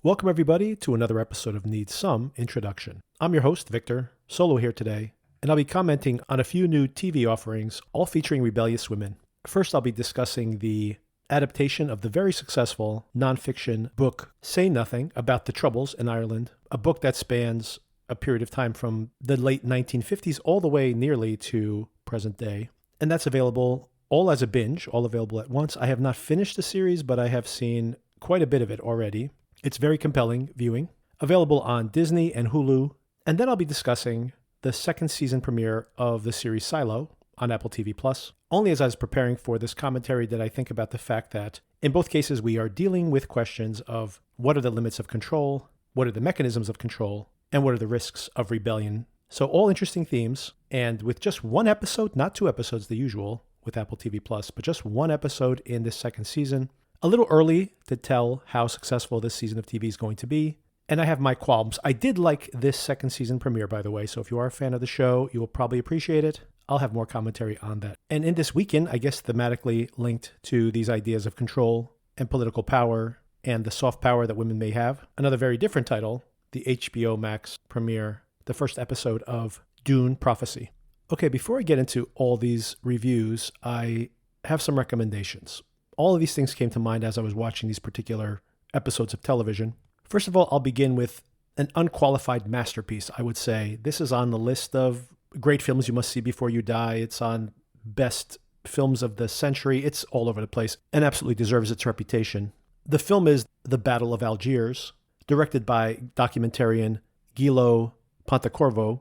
Welcome everybody to another episode of Needs Some Introduction. I'm your host, Victor, solo here today, and I'll be commenting on a few new TV offerings, all featuring rebellious women. First, I'll be discussing the adaptation of the very successful nonfiction book Say Nothing about the Troubles in Ireland, a book that spans a period of time from the late 1950s all the way nearly to present day. And that's available all as a binge, all available at once. I have not finished the series, but I have seen quite a bit of it already. It's very compelling viewing, available on Disney and Hulu. And then I'll be discussing the second season premiere of the series Silo on Apple TV Plus. Only as I was preparing for this commentary did I think about the fact that in both cases we are dealing with questions of what are the limits of control, what are the mechanisms of control, and what are the risks of rebellion. So all interesting themes, and with just one episode, not two episodes the usual with Apple TV Plus, but just one episode in this second season. A little early to tell how successful this season of TV is going to be, and I have my qualms. I did like this second season premiere, by the way, so if you are a fan of the show, you will probably appreciate it. I'll have more commentary on that. And in this weekend, I guess thematically linked to these ideas of control and political power and the soft power that women may have, another very different title, the HBO Max premiere, the first episode of Dune, Prophesy. Okay, before I get into all these reviews, I have some recommendations. All of these things came to mind as I was watching these particular episodes of television. First of all, I'll begin with an unqualified masterpiece, I would say. This is on the list of great films you must see before you die. It's on best films of the century. It's all over the place and absolutely deserves its reputation. The film is The Battle of Algiers, directed by documentarian Gilo Pontecorvo,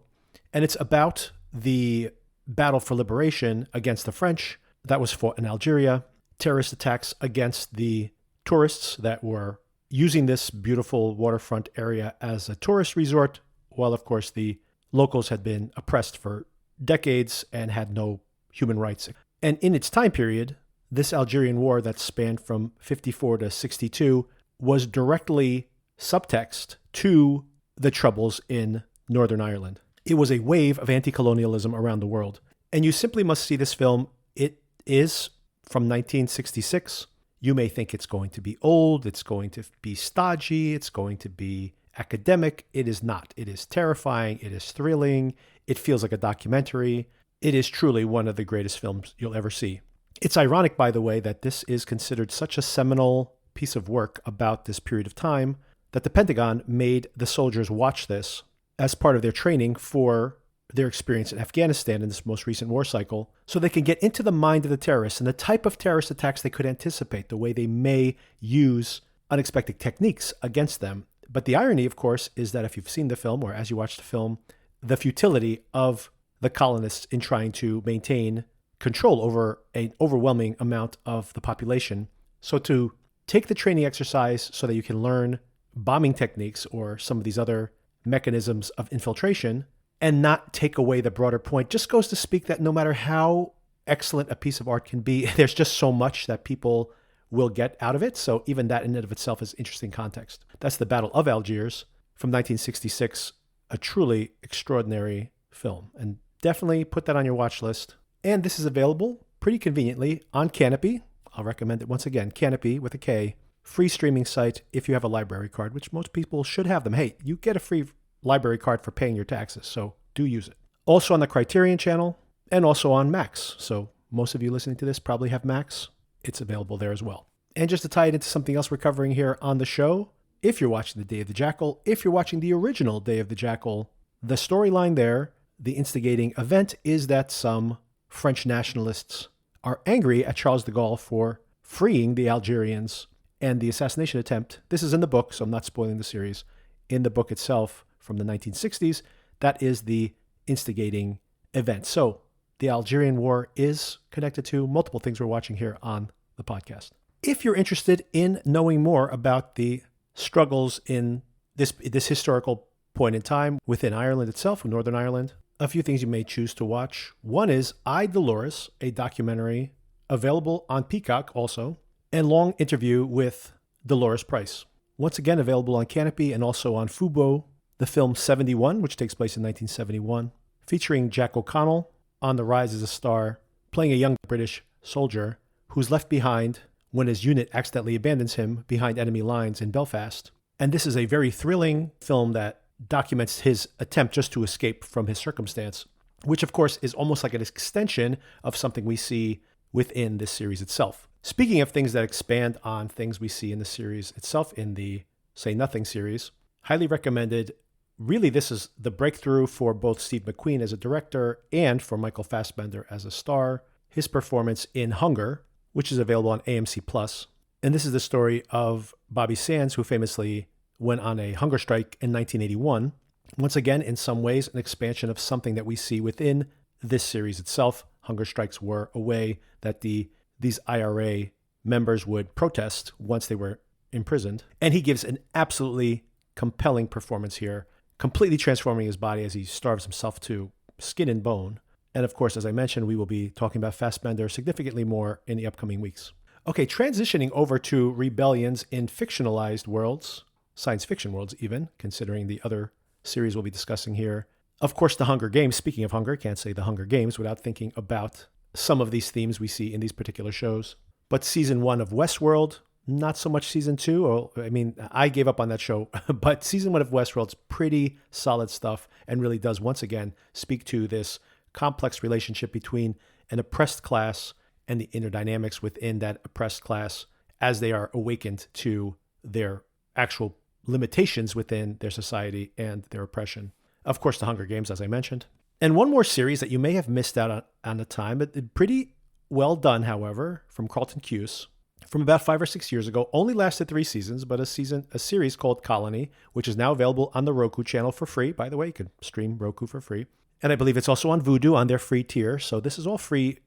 and it's about the battle for liberation against the French that was fought in Algeria, terrorist attacks against the tourists that were using this beautiful waterfront area as a tourist resort, while of course the locals had been oppressed for decades and had no human rights. And in its time period, this Algerian war that spanned from 54 to 62 was directly subtext to the troubles in Northern Ireland. It was a wave of anti-colonialism around the world. And you simply must see this film. It is from 1966. You may think it's going to be old, it's going to be stodgy, it's going to be academic. It is not. It is terrifying, it is thrilling, it feels like a documentary. It is truly one of the greatest films you'll ever see. It's ironic, by the way, that this is considered such a seminal piece of work about this period of time that the Pentagon made the soldiers watch this as part of their training for their experience in Afghanistan in this most recent war cycle, so they can get into the mind of the terrorists and the type of terrorist attacks they could anticipate, the way they may use unexpected techniques against them. But the irony, of course, is that if you've seen the film, or as you watch the film, the futility of the colonists in trying to maintain control over an overwhelming amount of the population. So to take the training exercise so that you can learn bombing techniques or some of these other mechanisms of infiltration and not take away the broader point just goes to speak that no matter how excellent a piece of art can be, there's just so much that people will get out of it. So even that in and of itself is interesting context. That's The Battle of Algiers from 1966, a truly extraordinary film. And definitely put that on your watch list. And this is available pretty conveniently on Canopy. I'll recommend it once again, Canopy with a K, free streaming site if you have a library card, which most people should have them. Hey, you get a free library card for paying your taxes, so do use it. Also on the Criterion channel and also on Max. So most of you listening to this probably have Max. It's available there as well. And just to tie it into something else we're covering here on the show, if you're watching The Day of the Jackal, if you're watching the original Day of the Jackal, the storyline there, the instigating event, is that some French nationalists are angry at Charles de Gaulle for freeing the Algerians and the assassination attempt. This is in the book, so I'm not spoiling the series. In the book itself from the 1960s, that is the instigating event. So the Algerian War is connected to multiple things we're watching here on the podcast. If you're interested in knowing more about the struggles in this historical point in time within Ireland itself, Northern Ireland, a few things you may choose to watch. One is I, Dolores, a documentary available on Peacock also, and long interview with Dolores Price. Once again, available on Canopy and also on Fubo. The film 71, which takes place in 1971, featuring Jack O'Connell on the rise as a star, playing a young British soldier who's left behind when his unit accidentally abandons him behind enemy lines in Belfast. And this is a very thrilling film that documents his attempt just to escape from his circumstance, which of course is almost like an extension of something we see within this series itself. Speaking of things that expand on things we see in the series itself, in the Say Nothing series, highly recommended. Really, this is the breakthrough for both Steve McQueen as a director and for Michael Fassbender as a star. His performance in Hunger, which is available on AMC Plus. And this is the story of Bobby Sands, who famously went on a hunger strike in 1981. Once again, in some ways, an expansion of something that we see within this series itself. Hunger strikes were a way that these IRA members would protest once they were imprisoned. And he gives an absolutely compelling performance here, completely transforming his body as he starves himself to skin and bone. And of course, as I mentioned, we will be talking about Fassbender significantly more in the upcoming weeks. Okay, transitioning over to rebellions in fictionalized worlds, science fiction worlds even, considering the other series we'll be discussing here. Of course, The Hunger Games. Speaking of hunger, can't say The Hunger Games without thinking about some of these themes we see in these particular shows. But season 1 of Westworld, not so much season 2. I gave up on that show, but season 1 of Westworld's pretty solid stuff and really does once again speak to this complex relationship between an oppressed class and the inner dynamics within that oppressed class as they are awakened to their actual limitations within their society and their oppression. Of course, The Hunger Games, as I mentioned. And one more series that you may have missed out on the time, but pretty well done, however, from Carlton Cuse, from about 5 or 6 years ago, only lasted 3 seasons, but a series called Colony, which is now available on the Roku channel for free. By the way, you can stream Roku for free. And I believe it's also on Vudu on their free tier. So this is all free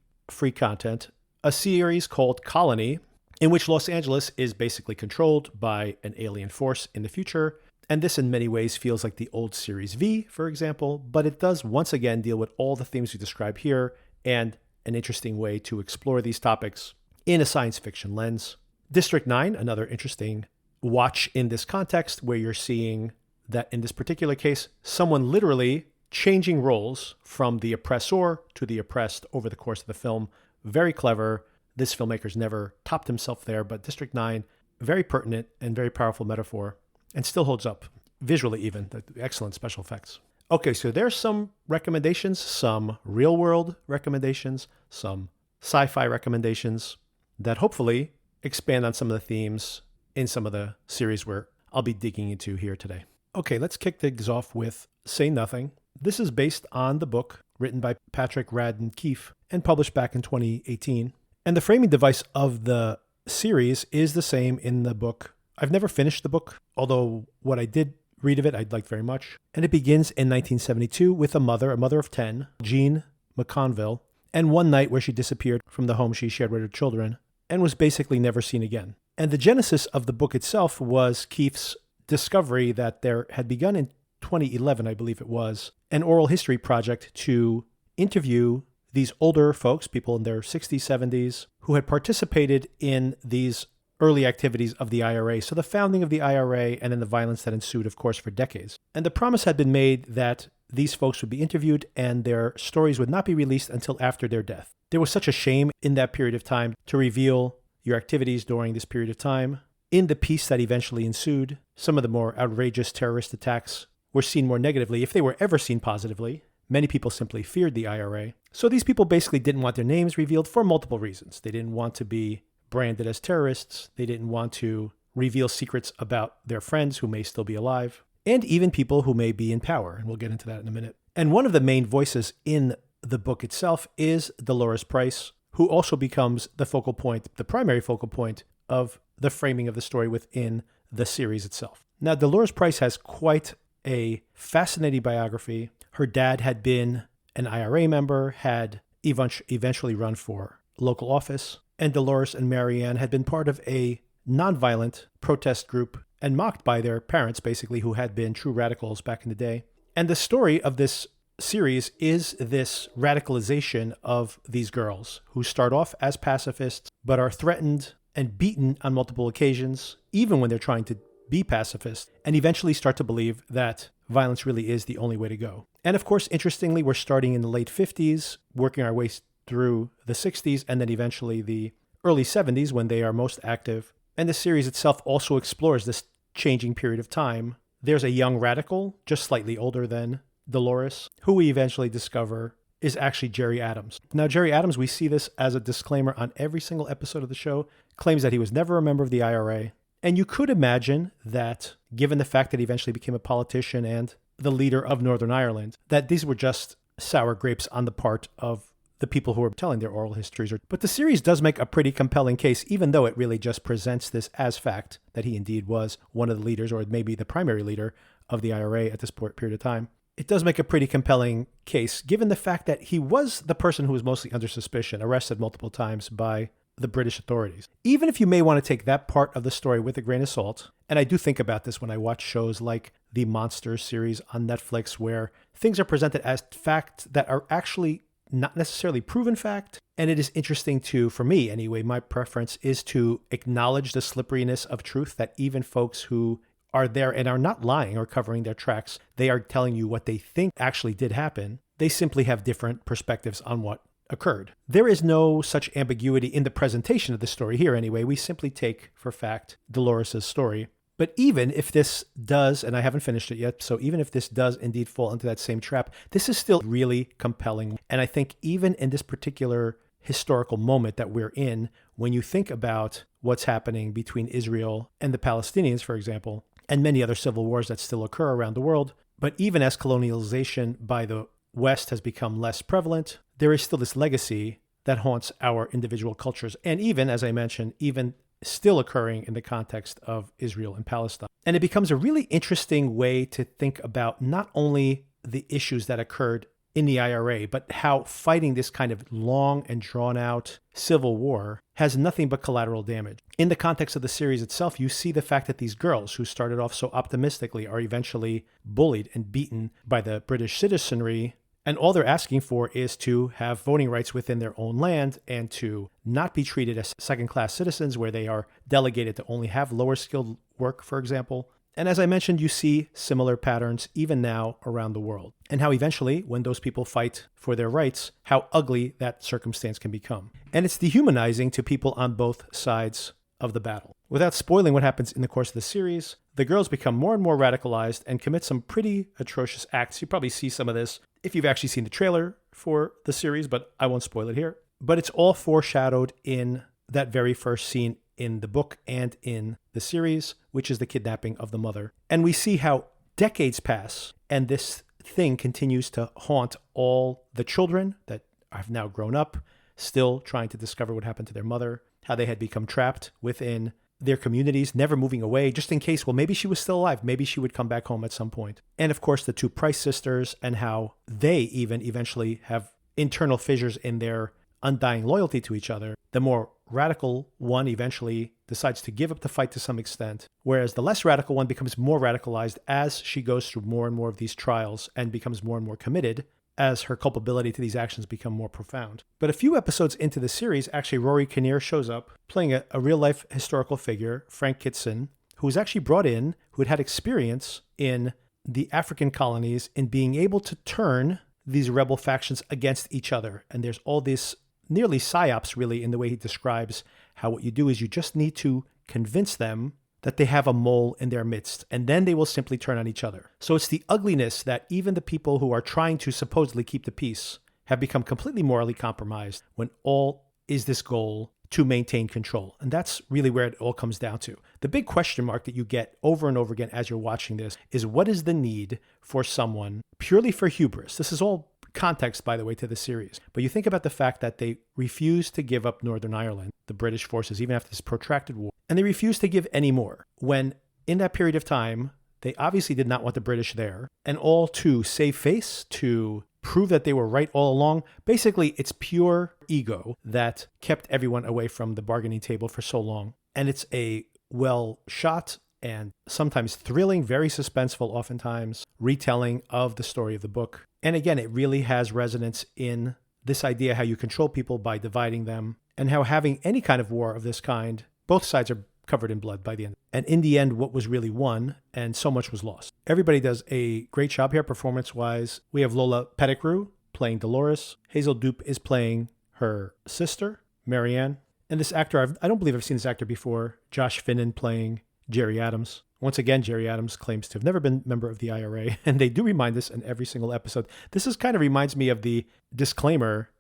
content. A series called Colony, in which Los Angeles is basically controlled by an alien force in the future. And this in many ways feels like the old Series V, for example, but it does once again deal with all the themes we describe here and an interesting way to explore these topics in a science fiction lens. District 9, another interesting watch in this context, where you're seeing that in this particular case, someone literally changing roles from the oppressor to the oppressed over the course of the film. Very clever. This filmmaker's never topped himself there, but District 9, very pertinent and very powerful metaphor, and still holds up, visually even. Excellent special effects. Okay, so there's some recommendations, some real-world recommendations, some sci-fi recommendations that hopefully expand on some of the themes in some of the series where I'll be digging into here today. Okay, let's kick things off with Say Nothing. This is based on the book written by Patrick Radden Keefe and published back in 2018. And the framing device of the series is the same in the book. I've never finished the book, although what I did read of it, I liked very much. And it begins in 1972 with a mother of 10, Jean McConville, and one night where she disappeared from the home she shared with her children and was basically never seen again. And the genesis of the book itself was Keefe's discovery that there had begun in 2011, I believe it was, an oral history project to interview these older folks, people in their 60s, 70s, who had participated in these early activities of the IRA. So the founding of the IRA and then the violence that ensued, of course, for decades. And the promise had been made that these folks would be interviewed and their stories would not be released until after their death. There was such a shame in that period of time to reveal your activities during this period of time. In the peace that eventually ensued, some of the more outrageous terrorist attacks were seen more negatively, if they were ever seen positively. Many people simply feared the IRA. So these people basically didn't want their names revealed for multiple reasons. They didn't want to be branded as terrorists. They didn't want to reveal secrets about their friends who may still be alive, and even people who may be in power. And we'll get into that in a minute. And one of the main voices in the book itself is Dolores Price, who also becomes the focal point, the primary focal point of the framing of the story within the series itself. Now, Dolores Price has quite a fascinating biography. Her dad had been an IRA member, had eventually run for local office, and Dolores and Marianne had been part of a nonviolent protest group and mocked by their parents, basically, who had been true radicals back in the day. And the story of this series is this radicalization of these girls who start off as pacifists, but are threatened and beaten on multiple occasions, even when they're trying to be pacifist, and eventually start to believe that violence really is the only way to go. And of course, interestingly, we're starting in the late 50s, working our way through the 60s, and then eventually the early 70s when they are most active. And the series itself also explores this changing period of time, there's a young radical, just slightly older than Dolores, who we eventually discover is actually Jerry Adams. Now, Jerry Adams, we see this as a disclaimer on every single episode of the show, claims that he was never a member of the IRA. And you could imagine that, given the fact that he eventually became a politician and the leader of Northern Ireland, that these were just sour grapes on the part of the people who are telling their oral histories. But the series does make a pretty compelling case, even though it really just presents this as fact, that he indeed was one of the leaders, or maybe the primary leader of the IRA at this period of time. It does make a pretty compelling case, given the fact that he was the person who was mostly under suspicion, arrested multiple times by the British authorities. Even if you may want to take that part of the story with a grain of salt, and I do think about this when I watch shows like the Monsters series on Netflix, where things are presented as fact that are actually not necessarily proven fact. And it is interesting to, for me anyway, my preference is to acknowledge the slipperiness of truth, that even folks who are there and are not lying or covering their tracks, they are telling you what they think actually did happen. They simply have different perspectives on what occurred. There is no such ambiguity in the presentation of the story here anyway. We simply take for fact Dolores' story. But even if this does, and I haven't finished it yet, so even if this does indeed fall into that same trap, this is still really compelling. And I think even in this particular historical moment that we're in, when you think about what's happening between Israel and the Palestinians, for example, and many other civil wars that still occur around the world, but even as colonialization by the West has become less prevalent, there is still this legacy that haunts our individual cultures. And even, as I mentioned, even still occurring in the context of Israel and Palestine. And it becomes a really interesting way to think about not only the issues that occurred in the IRA, but how fighting this kind of long and drawn out civil war has nothing but collateral damage. In the context of the series itself, you see the fact that these girls who started off so optimistically are eventually bullied and beaten by the British citizenry. And all they're asking for is to have voting rights within their own land and to not be treated as second-class citizens, where they are delegated to only have lower-skilled work, for example. And as I mentioned, you see similar patterns even now around the world. And how eventually, when those people fight for their rights, how ugly that circumstance can become. And it's dehumanizing to people on both sides of the battle. Without spoiling what happens in the course of the series, the girls become more and more radicalized and commit some pretty atrocious acts. You probably see some of this if you've actually seen the trailer for the series, but I won't spoil it here. But it's all foreshadowed in that very first scene in the book and in the series, which is the kidnapping of the mother. And we see how decades pass and this thing continues to haunt all the children that have now grown up, still trying to discover what happened to their mother, how they had become trapped within their communities, never moving away, just in case, well, maybe she was still alive. Maybe she would come back home at some point. And of course, the two Price sisters and how they even eventually have internal fissures in their undying loyalty to each other. The more radical one eventually decides to give up the fight to some extent, whereas the less radical one becomes more radicalized as she goes through more and more of these trials and becomes more and more committed as her culpability to these actions become more profound. But a few episodes into the series, actually Rory Kinnear shows up playing a real-life historical figure, Frank Kitson, who was actually brought in, who had experience in the African colonies in being able to turn these rebel factions against each other. And there's all this nearly psyops, really, in the way he describes how what you do is you just need to convince them that they have a mole in their midst, and then they will simply turn on each other. So it's the ugliness that even the people who are trying to supposedly keep the peace have become completely morally compromised when all is this goal to maintain control. And that's really where it all comes down to. The big question mark that you get over and over again as you're watching this is, what is the need for someone purely for hubris? This is all context, by the way, to the series. But you think about the fact that they refused to give up Northern Ireland, the British forces, even after this protracted war. And they refused to give any more. When in that period of time, they obviously did not want the British there. And all to save face, to prove that they were right all along. Basically, it's pure ego that kept everyone away from the bargaining table for so long. And it's a well shot and sometimes thrilling, very suspenseful, oftentimes, retelling of the story of the book. And again, it really has resonance in this idea how you control people by dividing them, and how having any kind of war of this kind, both sides are covered in blood by the end. And in the end, what was really won, and so much was lost. Everybody does a great job here performance-wise. We have Lola Pettigrew playing Dolores. Hazel Dupe is playing her sister, Marianne. And this actor, I don't believe I've seen this actor before, Josh Finnan playing Jerry Adams. Once again, Jerry Adams claims to have never been a member of the IRA, and they do remind us in every single episode. This is kind of reminds me of the disclaimer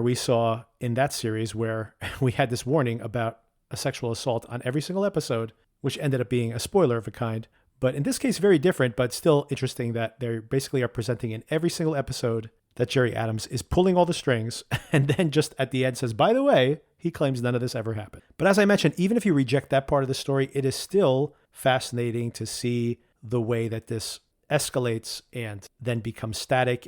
we saw in that series where we had this warning about a sexual assault on every single episode, which ended up being a spoiler of a kind. But in this case, very different, but still interesting that they basically are presenting in every single episode that Jerry Adams is pulling all the strings and then just at the end says, by the way, he claims none of this ever happened. But as I mentioned, even if you reject that part of the story, it is still fascinating to see the way that this escalates and then becomes static.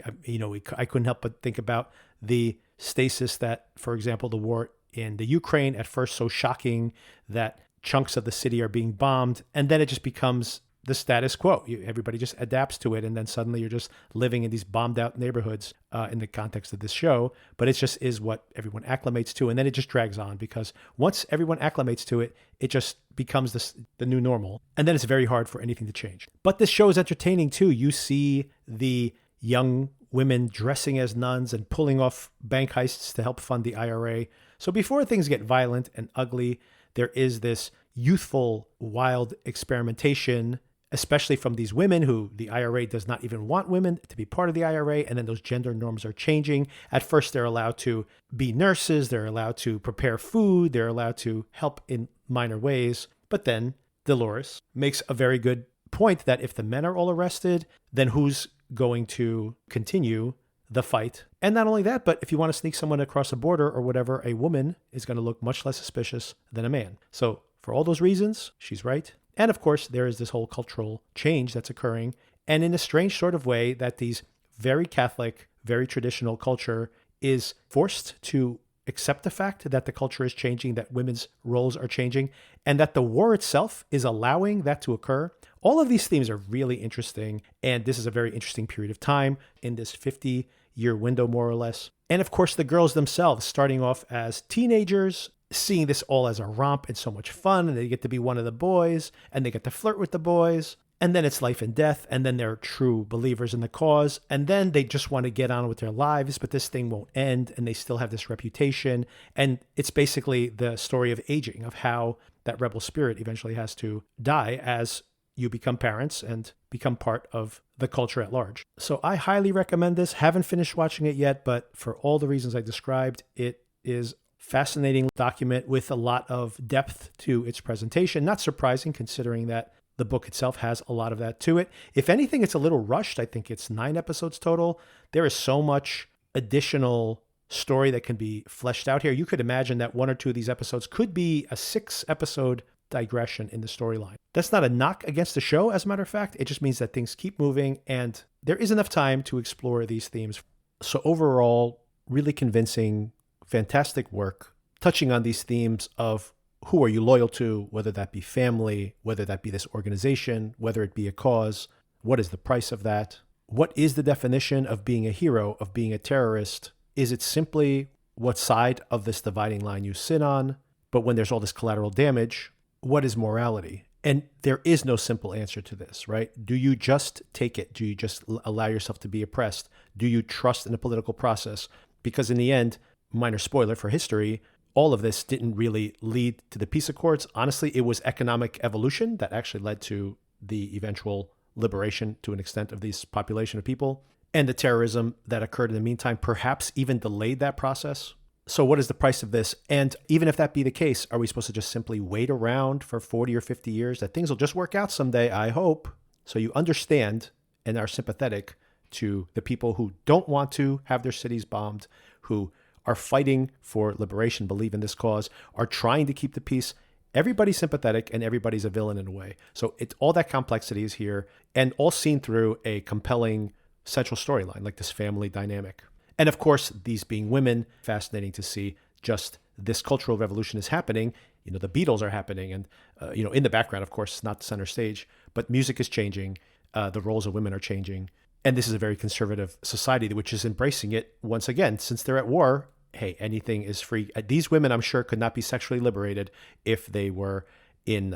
I couldn't help but think about the stasis that, for example, the war in the Ukraine, at first so shocking that chunks of the city are being bombed, and then it just becomes the status quo. Everybody just adapts to it, and then suddenly you're just living in these bombed out neighborhoods in the context of this show. But it just is what everyone acclimates to, and then it just drags on because once everyone acclimates to it, it just becomes the new normal, and then it's very hard for anything to change. But this show is entertaining too. You see the young women dressing as nuns and pulling off bank heists to help fund the IRA. So before things get violent and ugly, there is this youthful, wild experimentation, especially from these women who the IRA does not even want women to be part of the IRA. And then those gender norms are changing. At first, they're allowed to be nurses. They're allowed to prepare food. They're allowed to help in minor ways. But then Dolores makes a very good point that if the men are all arrested, then who's going to continue the fight? And not only that, but if you want to sneak someone across a border or whatever, a woman is going to look much less suspicious than a man. So for all those reasons, she's right. And of course, there is this whole cultural change that's occurring. And in a strange sort of way that these very Catholic, very traditional culture is forced to accept the fact that the culture is changing, that women's roles are changing, and that the war itself is allowing that to occur. All of these themes are really interesting. And this is a very interesting period of time in this 50-year window, more or less. And of course, the girls themselves, starting off as teenagers, seeing this all as a romp and so much fun, and they get to be one of the boys, and they get to flirt with the boys, and then it's life and death, and then they're true believers in the cause, and then they just want to get on with their lives, but this thing won't end, and they still have this reputation, and it's basically the story of aging, of how that rebel spirit eventually has to die as you become parents and become part of the culture at large. So I highly recommend this. Haven't finished watching it yet, but for all the reasons I described, it is fascinating document with a lot of depth to its presentation. Not surprising considering that the book itself has a lot of that to it. If anything, it's a little rushed. I think it's 9 episodes total. There is so much additional story that can be fleshed out here. You could imagine that 1 or 2 of these episodes could be a 6-episode digression in the storyline. That's not a knock against the show, as a matter of fact. It just means that things keep moving and there is enough time to explore these themes. So overall, really convincing, fantastic work, touching on these themes of who are you loyal to, whether that be family, whether that be this organization, whether it be a cause, what is the price of that? What is the definition of being a hero, of being a terrorist? Is it simply what side of this dividing line you sit on? But when there's all this collateral damage, what is morality? And there is no simple answer to this, right? Do you just take it? Do you just allow yourself to be oppressed? Do you trust in the political process? Because in the end, minor spoiler for history, all of this didn't really lead to the peace accords. Honestly, it was economic evolution that actually led to the eventual liberation to an extent of this population of people. And the terrorism that occurred in the meantime perhaps even delayed that process. So what is the price of this? And even if that be the case, are we supposed to just simply wait around for 40 or 50 years that things will just work out someday? I hope. So you understand and are sympathetic to the people who don't want to have their cities bombed, who are fighting for liberation, believe in this cause, are trying to keep the peace. Everybody's sympathetic and everybody's a villain in a way. So all that complexity is here and all seen through a compelling central storyline, like this family dynamic. And of course, these being women, fascinating to see just this cultural revolution is happening. You know, the Beatles are happening and, in the background, of course, not center stage, but music is changing. The roles of women are changing. And this is a very conservative society, which is embracing it once again, since they're at war. Hey, anything is free. These women, I'm sure, could not be sexually liberated if they were in,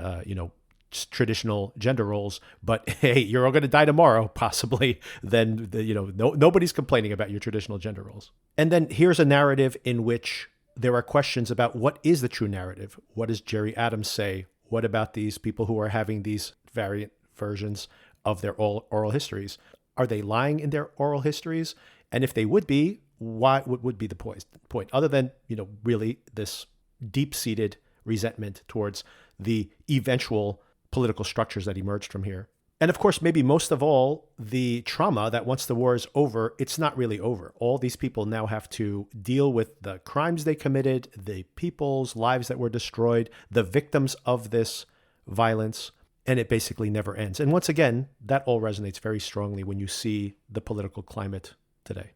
traditional gender roles. But hey, you're all going to die tomorrow, possibly. Then, nobody's complaining about your traditional gender roles. And then here's a narrative in which there are questions about what is the true narrative? What does Jerry Adams say? What about these people who are having these variant versions of their oral histories? Are they lying in their oral histories? And if they would be, what would be the point? Other than, really this deep-seated resentment towards the eventual political structures that emerged from here. And of course, maybe most of all, the trauma that once the war is over, it's not really over. All these people now have to deal with the crimes they committed, the people's lives that were destroyed, the victims of this violence, and it basically never ends. And once again, that all resonates very strongly when you see the political climate today.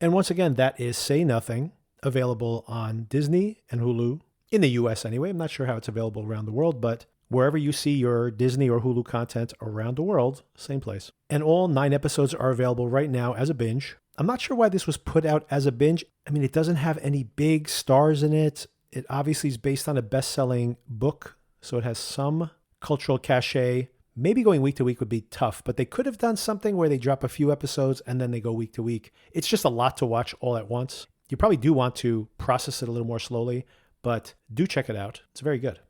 And once again, that is Say Nothing, available on Disney and Hulu, in the US anyway. I'm not sure how it's available around the world, but wherever you see your Disney or Hulu content around the world, same place. And all 9 episodes are available right now as a binge. I'm not sure why this was put out as a binge. I mean, it doesn't have any big stars in it. It obviously is based on a best-selling book, so it has some cultural cachet. Maybe going week to week would be tough, but they could have done something where they drop a few episodes and then they go week to week. It's just a lot to watch all at once. You probably do want to process it a little more slowly, but do check it out. It's very good.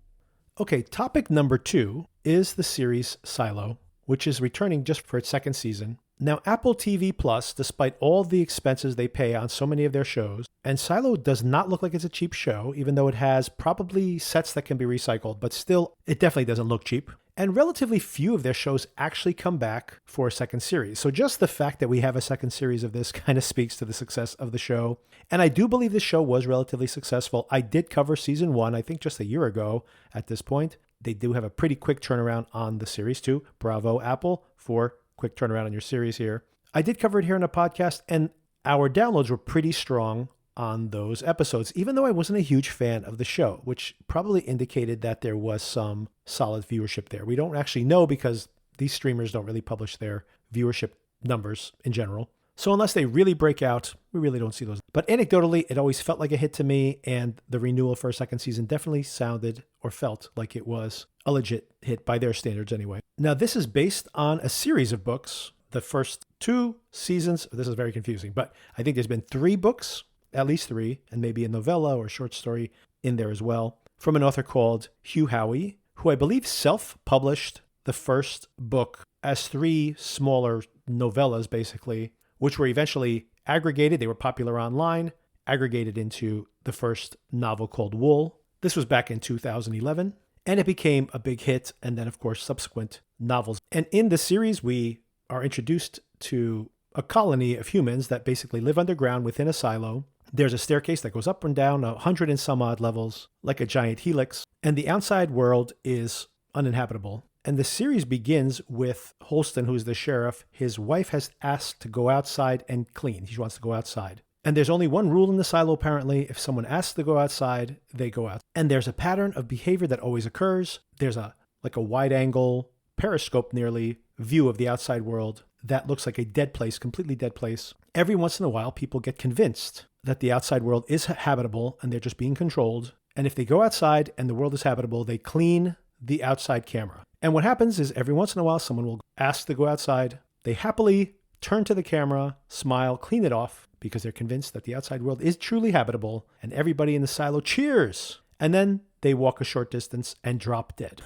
Okay, topic number 2 is the series Silo, which is returning just for its second season. Now, Apple TV Plus, despite all the expenses they pay on so many of their shows, and Silo does not look like it's a cheap show, even though it has probably sets that can be recycled, but still, it definitely doesn't look cheap. And relatively few of their shows actually come back for a second series. So just the fact that we have a second series of this kind of speaks to the success of the show. And I do believe the show was relatively successful. I did cover season 1, I think just a year ago at this point. They do have a pretty quick turnaround on the series too. Bravo, Apple, for quick turnaround on your series here. I did cover it here in a podcast, and our downloads were pretty strong on those episodes, even though I wasn't a huge fan of the show, which probably indicated that there was some solid viewership there. We don't actually know because these streamers don't really publish their viewership numbers in general. So unless they really break out, we really don't see those. But anecdotally, it always felt like a hit to me, and the renewal for a second season definitely sounded or felt like it was a legit hit by their standards anyway. Now, this is based on a series of books. The first 2 seasons, this is very confusing, but I think there's been 3 books, at least 3, and maybe a novella or short story in there as well, from an author called Hugh Howey, who I believe self-published the first book as 3 smaller novellas, basically, which were eventually aggregated. They were popular online, aggregated into the first novel called Wool. This was back in 2011, and it became a big hit, and then, of course, subsequent novels. And in the series, we are introduced to a colony of humans that basically live underground within a silo. There's a staircase that goes up and down 100 and some odd levels, like a giant helix, and the outside world is uninhabitable. And the series begins with Holston, who's the sheriff. His wife has asked to go outside and clean. He wants to go outside. And there's only one rule in the silo, apparently. If someone asks to go outside, they go out. And there's a pattern of behavior that always occurs. There's a wide-angle, periscope nearly, view of the outside world that looks like a dead place, completely dead place. Every once in a while, people get convinced that the outside world is habitable and they're just being controlled. And if they go outside and the world is habitable, they clean the outside camera. And what happens is every once in a while, someone will ask to go outside. They happily turn to the camera, smile, clean it off because they're convinced that the outside world is truly habitable, and everybody in the silo cheers. And then they walk a short distance and drop dead.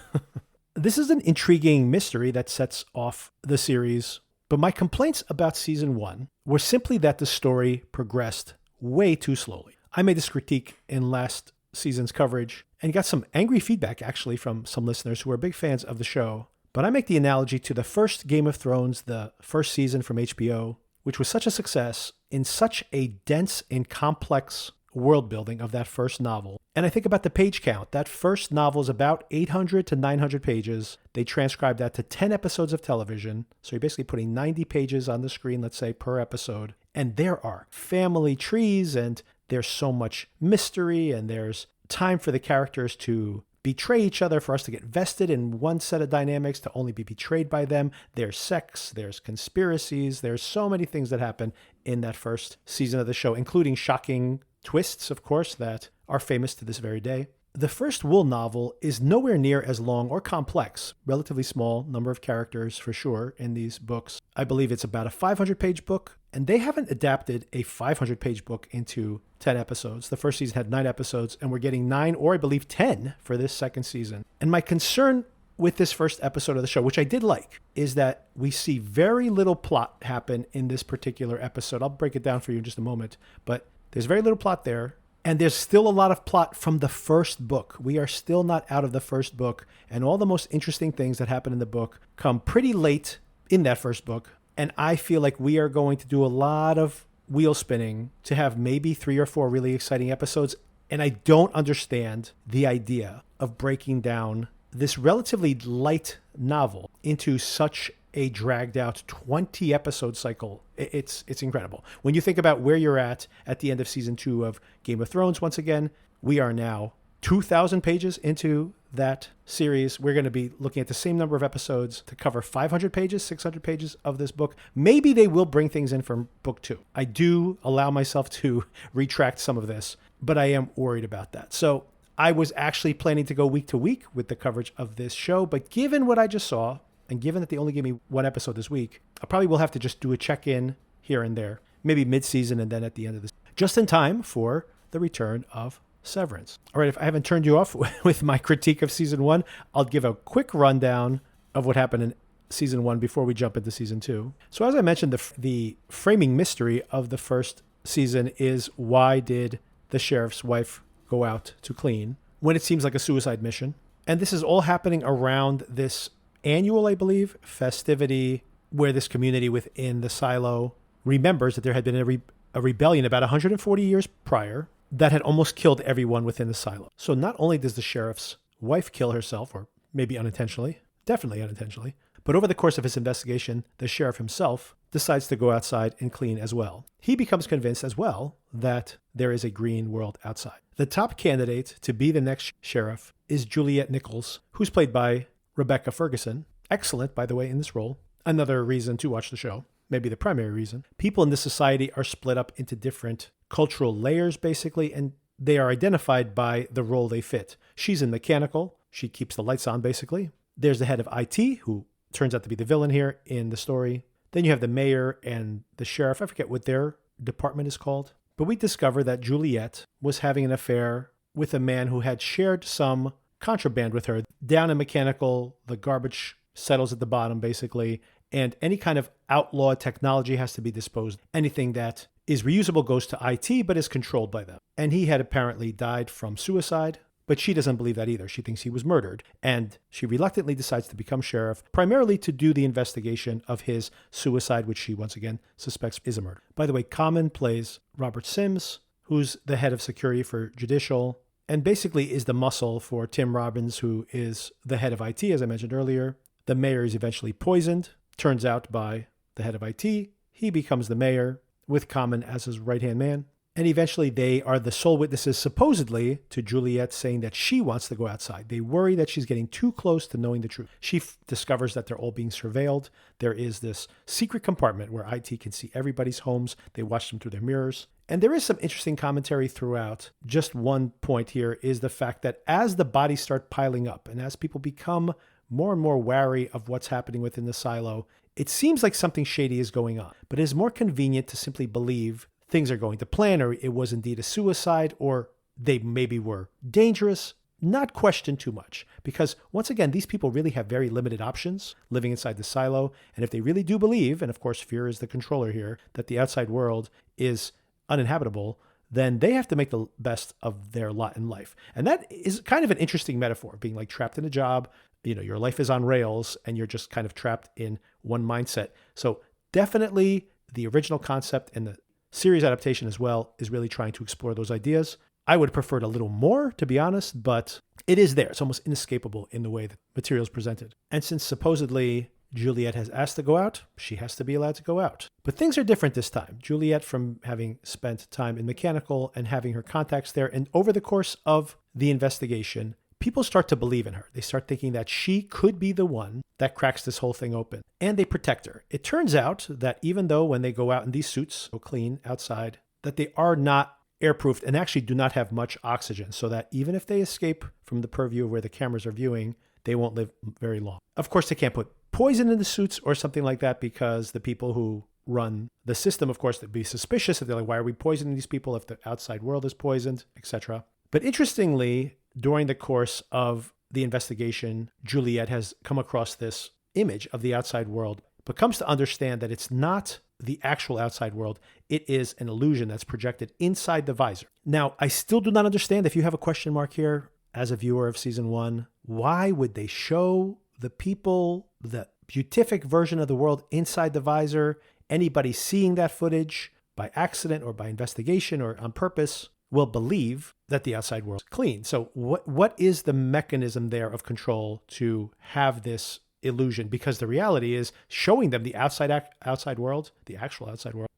This is an intriguing mystery that sets off the series, but my complaints about season 1 were simply that the story progressed way too slowly. I made this critique in last season's coverage and got some angry feedback actually from some listeners who are big fans of the show. But I make the analogy to the first Game of Thrones, the first season from HBO, which was such a success in such a dense and complex world building of that first novel. And I think about the page count. That first novel is about 800 to 900 pages. They transcribed that to 10 episodes of television. So you're basically putting 90 pages on the screen, let's say, per episode. And there are family trees, and there's so much mystery, and there's time for the characters to betray each other, for us to get vested in one set of dynamics, to only be betrayed by them. There's sex, there's conspiracies, there's so many things that happen in that first season of the show, including shocking twists, of course, that are famous to this very day. The first Wool novel is nowhere near as long or complex, relatively small number of characters for sure in these books. I believe it's about a 500-page book, and they haven't adapted a 500-page book into 10 episodes. The first season had 9 episodes, and we're getting 9 or I believe 10 for this second season. And my concern with this first episode of the show, which I did like, is that we see very little plot happen in this particular episode. I'll break it down for you in just a moment, but there's very little plot there. And there's still a lot of plot from the first book. We are still not out of the first book. And all the most interesting things that happen in the book come pretty late in that first book. And I feel like we are going to do a lot of wheel spinning to have maybe 3 or 4 really exciting episodes. And I don't understand the idea of breaking down this relatively light novel into such a dragged out 20 episode cycle. It's incredible. When you think about where you're at the end of season 2 of Game of Thrones, once again, we are now 2,000 pages into that series. We're going to be looking at the same number of episodes to cover 500 pages, 600 pages of this book. Maybe they will bring things in from book 2. I do allow myself to retract some of this, but I am worried about that. So I was actually planning to go week to week with the coverage of this show, but given what I just saw, and given that they only gave me 1 episode this week, I probably will have to just do a check-in here and there, maybe mid-season and then at the end of this, just in time for the return of Severance. All right, if I haven't turned you off with my critique of season 1, I'll give a quick rundown of what happened in season 1 before we jump into season 2. So as I mentioned, the framing mystery of the first season is, why did the sheriff's wife go out to clean when it seems like a suicide mission? And this is all happening around this annual, I believe, festivity where this community within the silo remembers that there had been a rebellion about 140 years prior that had almost killed everyone within the silo. So not only does the sheriff's wife kill herself, or maybe unintentionally, definitely unintentionally, but over the course of his investigation, the sheriff himself decides to go outside and clean as well. He becomes convinced as well that there is a green world outside. The top candidate to be the next sheriff is Juliet Nichols, who's played by Rebecca Ferguson. Excellent, by the way, in this role. Another reason to watch the show, maybe the primary reason. People in this society are split up into different cultural layers, basically, and they are identified by the role they fit. She's in mechanical. She keeps the lights on, basically. There's the head of IT, who turns out to be the villain here in the story. Then you have the mayor and the sheriff. I forget what their department is called. But we discover that Juliet was having an affair with a man who had shared some contraband with her. Down in mechanical, the garbage settles at the bottom, basically, and any kind of outlawed technology has to be disposed. Anything that is reusable goes to IT, but is controlled by them. And he had apparently died from suicide, but she doesn't believe that either. She thinks he was murdered, and she reluctantly decides to become sheriff, primarily to do the investigation of his suicide, which she once again suspects is a murder. By the way, Common plays Robert Sims, who's the head of security for Judicial, and basically is the muscle for Tim Robbins, who is the head of IT, as I mentioned earlier. The mayor is eventually poisoned, turns out, by the head of IT. He becomes the mayor with Common as his right-hand man. And eventually they are the sole witnesses, supposedly, to Juliet saying that she wants to go outside. They worry that she's getting too close to knowing the truth. She discovers that they're all being surveilled. There is this secret compartment where IT can see everybody's homes. They watch them through their mirrors. And there is some interesting commentary throughout. Just one point here is the fact that as the bodies start piling up and as people become more and more wary of what's happening within the silo, it seems like something shady is going on. But it is more convenient to simply believe things are going to plan, or it was indeed a suicide, or they maybe were dangerous. Not question too much, because once again, these people really have very limited options living inside the silo. And if they really do believe, and of course fear is the controller here, that the outside world is uninhabitable, then they have to make the best of their lot in life. And that is kind of an interesting metaphor, being like trapped in a job. You know, your life is on rails and you're just kind of trapped in one mindset. So definitely the original concept and the series adaptation as well is really trying to explore those ideas. I would have preferred a little more, to be honest, but it is there. It's almost inescapable in the way the material is presented. And since supposedly Juliet has asked to go out, she has to be allowed to go out. But things are different this time. Juliet, from having spent time in mechanical and having her contacts there, and over the course of the investigation, people start to believe in her. They start thinking that she could be the one that cracks this whole thing open. And they protect her. It turns out that even though when they go out in these suits, go clean outside, that they are not airproofed and actually do not have much oxygen, so that even if they escape from the purview of where the cameras are viewing, they won't live very long. Of course, they can't put poison in the suits or something like that, because the people who run the system, of course, they'd be suspicious. If they're like, why are we poisoning these people if the outside world is poisoned, etc. But interestingly, during the course of the investigation, Juliet has come across this image of the outside world, but comes to understand that it's not the actual outside world. It is an illusion that's projected inside the visor. Now, I still do not understand, if you have a question mark here as a viewer of season 1, why would they show the people, the beatific version of the world inside the visor? Anybody seeing that footage by accident or by investigation or on purpose will believe that the outside world is clean. So what is the mechanism there of control to have this illusion? Because the reality is, showing them the outside world, the actual outside world,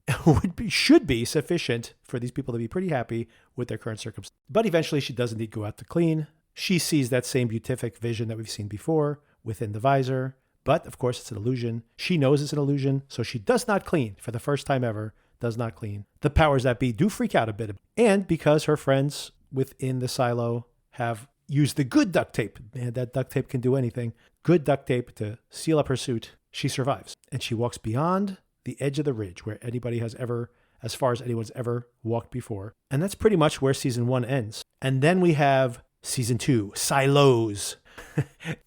should be sufficient for these people to be pretty happy with their current circumstances. But eventually she does indeed go out to clean. She sees that same beatific vision that we've seen before within the visor. But of course, it's an illusion. She knows it's an illusion, so she does not clean. For the first time ever, does not clean. The powers that be do freak out a bit. And because her friends within the silo have used the good duct tape, man, that duct tape can do anything, good duct tape to seal up her suit, she survives. And she walks beyond the edge of the ridge where anybody has ever, as far as anyone's ever walked before. And that's pretty much where season 1 ends. And then we have season 2, Silos.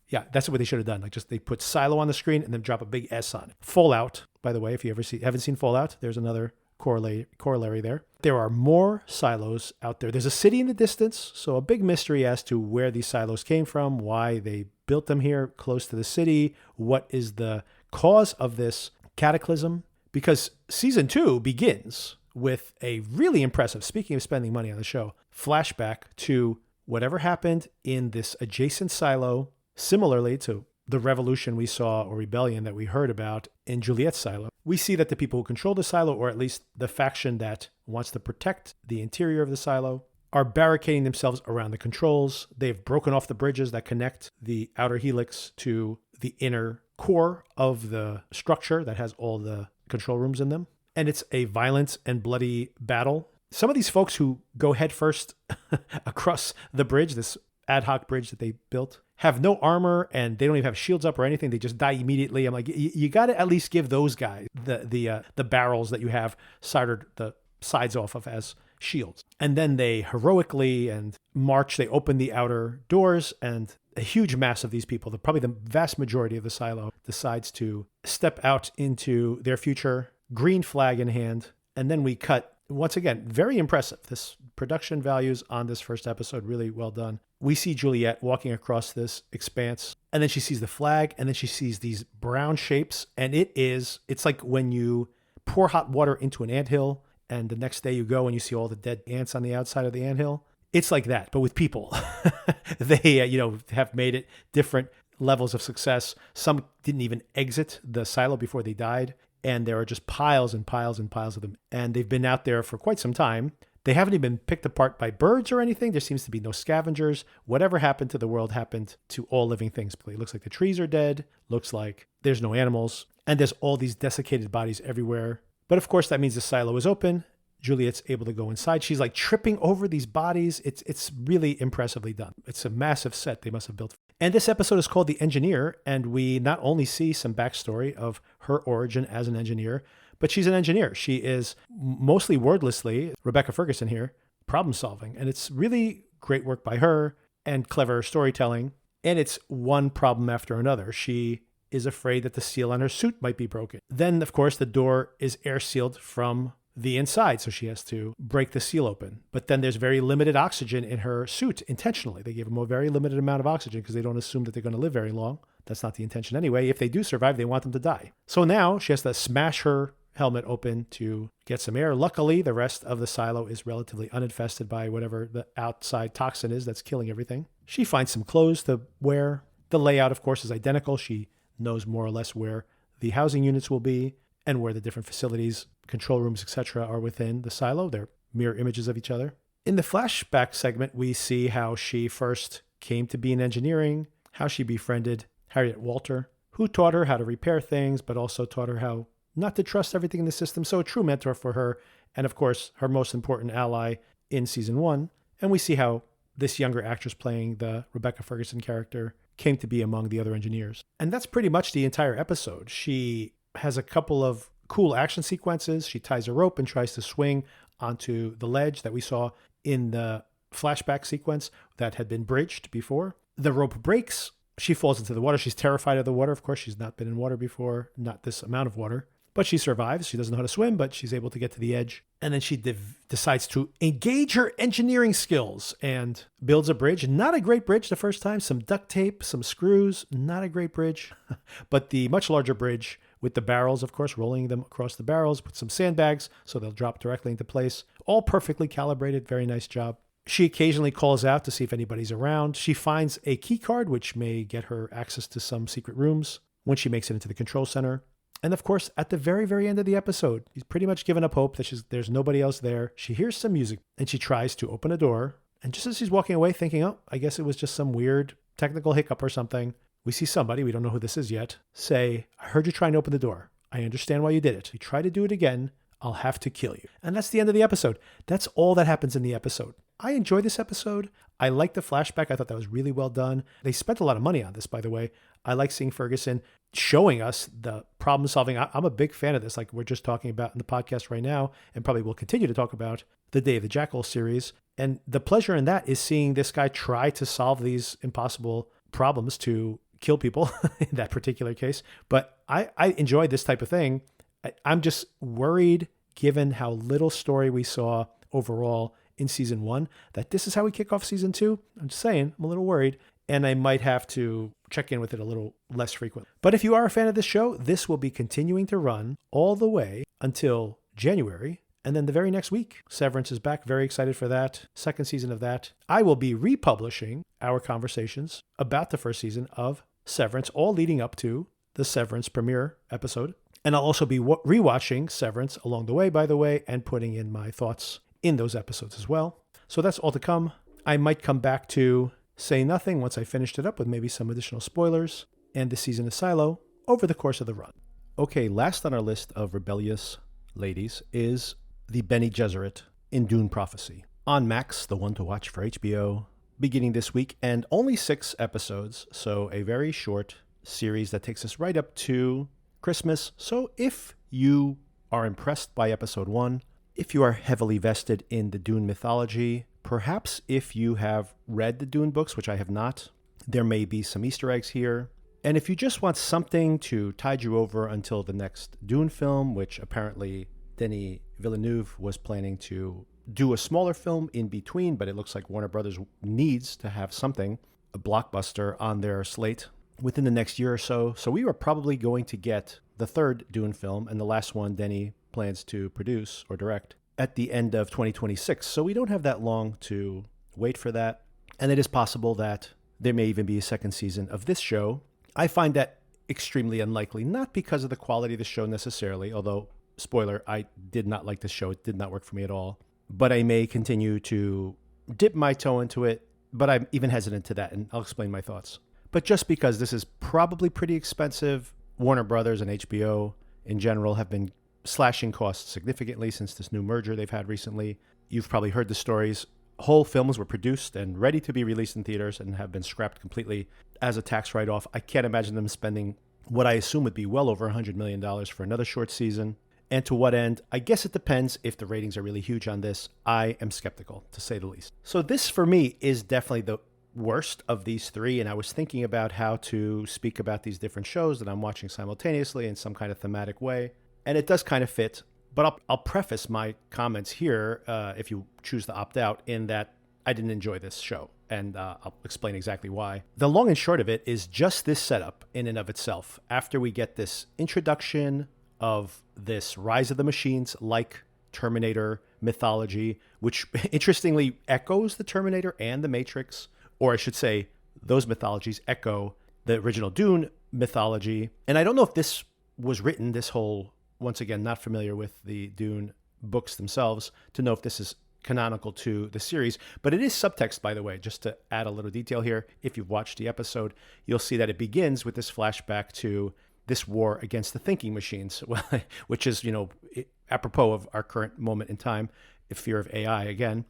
Yeah, that's what they should have done. Like, just they put Silo on the screen and then drop a big S on it. Fallout, by the way, if you haven't seen Fallout, there's another corollary there. There are more silos out there. There's a city in the distance, so a big mystery as to where these silos came from, why they built them here close to the city, what is the cause of this cataclysm. Because season 2 begins with a really impressive, speaking of spending money on the show, flashback to whatever happened in this adjacent silo, similarly to the revolution we saw, or rebellion that we heard about in Juliet's silo. We see that the people who control the silo, or at least the faction that wants to protect the interior of the silo, are barricading themselves around the controls. They've broken off the bridges that connect the outer helix to the inner core of the structure that has all the control rooms in them. And it's a violent and bloody battle. Some of these folks who go headfirst across the bridge, this ad hoc bridge that they built, have no armor and they don't even have shields up or anything. They just die immediately. I'm like, you got to at least give those guys the barrels that you have soldered the sides off of as shields. And then they heroically and march. They open the outer doors, and a huge mass of these people, probably the vast majority of the silo, decides to step out into their future, green flag in hand. And then we cut. Once again, very impressive. This production values on this first episode, really well done. We see Juliet walking across this expanse, and then she sees the flag, and then she sees these brown shapes, and it's like when you pour hot water into an anthill, and the next day you go and you see all the dead ants on the outside of the anthill. It's like that, but with people. They, have made it different levels of success. Some didn't even exit the silo before they died. And there are just piles and piles and piles of them. And they've been out there for quite some time. They haven't even been picked apart by birds or anything. There seems to be no scavengers. Whatever happened to the world happened to all living things. It looks like the trees are dead. Looks like there's no animals. And there's all these desiccated bodies everywhere. But of course, that means the silo is open. Juliet's able to go inside. She's like tripping over these bodies. It's really impressively done. It's a massive set they must have built. And this episode is called The Engineer, and we not only see some backstory of her origin as an engineer, but she's an engineer. She is mostly wordlessly, Rebecca Ferguson here, problem solving. And it's really great work by her and clever storytelling. And it's one problem after another. She is afraid that the seal on her suit might be broken. Then, of course, the door is air sealed from the inside, so she has to break the seal open. But then there's very limited oxygen in her suit intentionally. They give them a very limited amount of oxygen because they don't assume that they're going to live very long. That's not the intention anyway. If they do survive, they want them to die. So now she has to smash her helmet open to get some air. Luckily, the rest of the silo is relatively uninfested by whatever the outside toxin is that's killing everything. She finds some clothes to wear. The layout, of course, is identical. She knows more or less where the housing units will be and where the different facilities, control rooms, etc. are within the silo. They're mirror images of each other. In the flashback segment, we see how she first came to be in engineering, how she befriended Harriet Walter, who taught her how to repair things, but also taught her how not to trust everything in the system. So a true mentor for her. And of course, her most important ally in season 1, and we see how this younger actress playing the Rebecca Ferguson character came to be among the other engineers. And that's pretty much the entire episode. She has a couple of cool action sequences. She ties a rope and tries to swing onto the ledge that we saw in the flashback sequence that had been bridged before. The rope breaks. She falls into the water. She's terrified of the water. Of course, she's not been in water before, not this amount of water. But she survives. She doesn't know how to swim, but she's able to get to the edge. And then she decides to engage her engineering skills and builds a bridge. Not a great bridge the first time. Some duct tape, some screws. Not a great bridge. But the much larger bridge with the barrels, of course, rolling them across the barrels with some sandbags so they'll drop directly into place. All perfectly calibrated. Very nice job. She occasionally calls out to see if anybody's around. She finds a key card, which may get her access to some secret rooms when she makes it into the control center. And of course, at the very, very end of the episode, he's pretty much given up hope that there's nobody else there. She hears some music and she tries to open a door. And just as she's walking away thinking, oh, I guess it was just some weird technical hiccup or something, we see somebody, we don't know who this is yet, say, I heard you trying to open the door. I understand why you did it. If you try to do it again, I'll have to kill you. And that's the end of the episode. That's all that happens in the episode. I enjoy this episode. I like the flashback. I thought that was really well done. They spent a lot of money on this, by the way. I like seeing Ferguson showing us the problem solving. I'm a big fan of this, like we're just talking about in the podcast right now, and probably will continue to talk about the Day of the Jackal series. And the pleasure in that is seeing this guy try to solve these impossible problems to kill people in that particular case. But I enjoy this type of thing. I'm just worried, given how little story we saw overall in season 1, that this is how we kick off season 2. I'm just saying, I'm a little worried, and I might have to check in with it a little less frequent. But if you are a fan of this show, this will be continuing to run all the way until January, and then the very next week, Severance is back. Very excited for that. Second season of that. I will be republishing our conversations about the first season of Severance, all leading up to the Severance premiere episode. And I'll also be rewatching Severance along the way, by the way, and putting in my thoughts in those episodes as well. So that's all to come. I might come back to Say Nothing once I finished it up with maybe some additional spoilers and the season of Silo over the course of the run. Okay, last on our list of rebellious ladies is the Bene Gesserit in Dune Prophecy. On Max, the one to watch for HBO, beginning this week, and only 6 episodes, so a very short series that takes us right up to Christmas. So if you are impressed by episode 1, if you are heavily vested in the Dune mythology, perhaps if you have read the Dune books, which I have not, there may be some Easter eggs here. And if you just want something to tide you over until the next Dune film, which apparently Denis Villeneuve was planning to do a smaller film in between, but it looks like Warner Brothers needs to have something, a blockbuster on their slate within the next year or so. So we are probably going to get the third Dune film and the last one Denis plans to produce or direct at the end of 2026. So we don't have that long to wait for that. And it is possible that there may even be a second season of this show. I find that extremely unlikely, not because of the quality of the show necessarily, although, spoiler, I did not like this show. It did not work for me at all. But I may continue to dip my toe into it, but I'm even hesitant to that, and I'll explain my thoughts. But just because this is probably pretty expensive, Warner Brothers and HBO in general have been slashing costs significantly since this new merger they've had recently. You've probably heard the stories. Whole films were produced and ready to be released in theaters and have been scrapped completely as a tax write-off. I can't imagine them spending what I assume would be well over $100 million for another short season. And to what end? I guess it depends if the ratings are really huge on this. I am skeptical, to say the least. So this, for me, is definitely the worst of these 3, and I was thinking about how to speak about these different shows that I'm watching simultaneously in some kind of thematic way. And it does kind of fit, but I'll preface my comments here, if you choose to opt out, in that I didn't enjoy this show, and I'll explain exactly why. The long and short of it is just this setup in and of itself. After we get this introduction of this Rise of the Machines like Terminator mythology, which interestingly echoes the Terminator and the Matrix, or I should say those mythologies echo the original Dune mythology. And I don't know if this was written, this whole, once again, not familiar with the Dune books themselves, to know if this is canonical to the series, but it is subtext, by the way. Just to add a little detail here, if you've watched the episode, you'll see that it begins with this flashback to this war against the thinking machines, which is, apropos of our current moment in time, fear of AI again.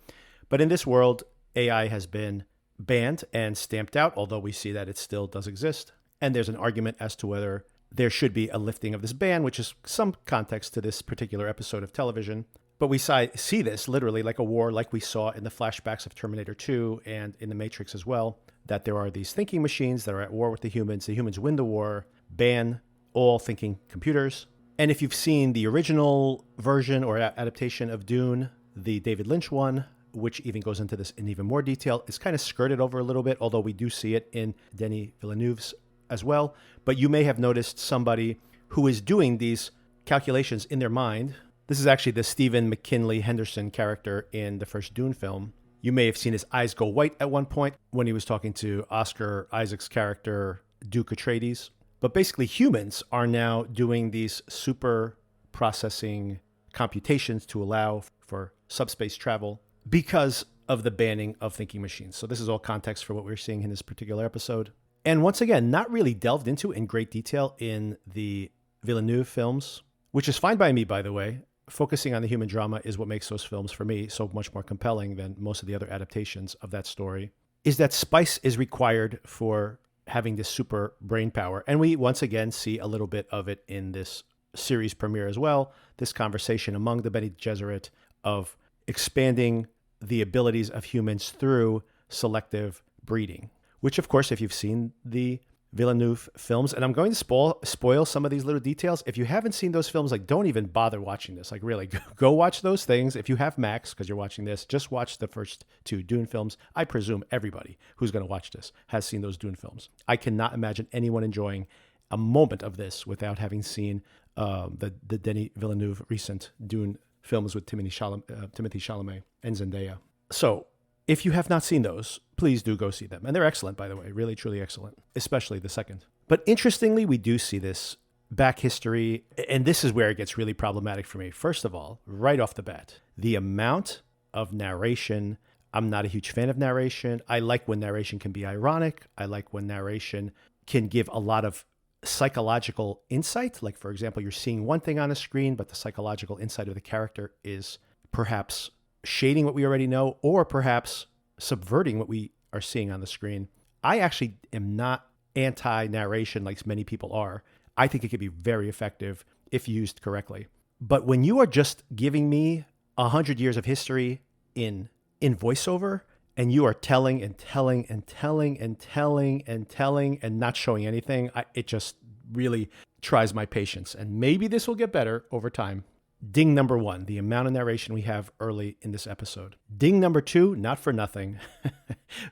But in this world, AI has been banned and stamped out, although we see that it still does exist. And there's an argument as to whether there should be a lifting of this ban, which is some context to this particular episode of television. But we see this literally like a war, like we saw in the flashbacks of Terminator 2 and in The Matrix as well, that there are these thinking machines that are at war with the humans. The humans win the war, ban all thinking computers. And if you've seen the original version or adaptation of Dune, the David Lynch one, which even goes into this in even more detail, it's kind of skirted over a little bit, although we do see it in Denis Villeneuve's as well. But you may have noticed somebody who is doing these calculations in their mind. This is actually the Stephen McKinley Henderson character in the first Dune film. You may have seen his eyes go white at one point when he was talking to Oscar Isaac's character, Duke Atreides. But basically, humans are now doing these super processing computations to allow for subspace travel because of the banning of thinking machines. So this is all context for what we're seeing in this particular episode. And once again, not really delved into in great detail in the Villeneuve films, which is fine by me, by the way. Focusing on the human drama is what makes those films, for me, so much more compelling than most of the other adaptations of that story, is that spice is required for having this super brain power. And we once again see a little bit of it in this series premiere as well, this conversation among the Bene Gesserit of expanding the abilities of humans through selective breeding, which, of course, if you've seen the Villeneuve films, and I'm going to spoil some of these little details. If you haven't seen those films, like, don't even bother watching this. Like, really, go watch those things. If you have Max, because you're watching this, just watch the first two Dune films. I presume everybody who's going to watch this has seen those Dune films. I cannot imagine anyone enjoying a moment of this without having seen the Denis Villeneuve recent Dune films with Timothée Chalamet and Zendaya. So, if you have not seen those, please do go see them. And they're excellent, by the way, really, truly excellent, especially the second. But interestingly, we do see this back history, and this is where it gets really problematic for me. First of all, right off the bat, the amount of narration. I'm not a huge fan of narration. I like when narration can be ironic. I like when narration can give a lot of psychological insight. Like, for example, you're seeing one thing on a screen, but the psychological insight of the character is perhaps shading what we already know, or perhaps subverting what we are seeing on the screen. I actually am not anti-narration like many people are. I think it can be very effective if used correctly. But when you are just giving me 100 years of history in voiceover, and you are telling and telling and telling and telling and telling and not showing anything, it just really tries my patience. And maybe this will get better over time. Ding number one, the amount of narration we have early in this episode. Ding number two, not for nothing,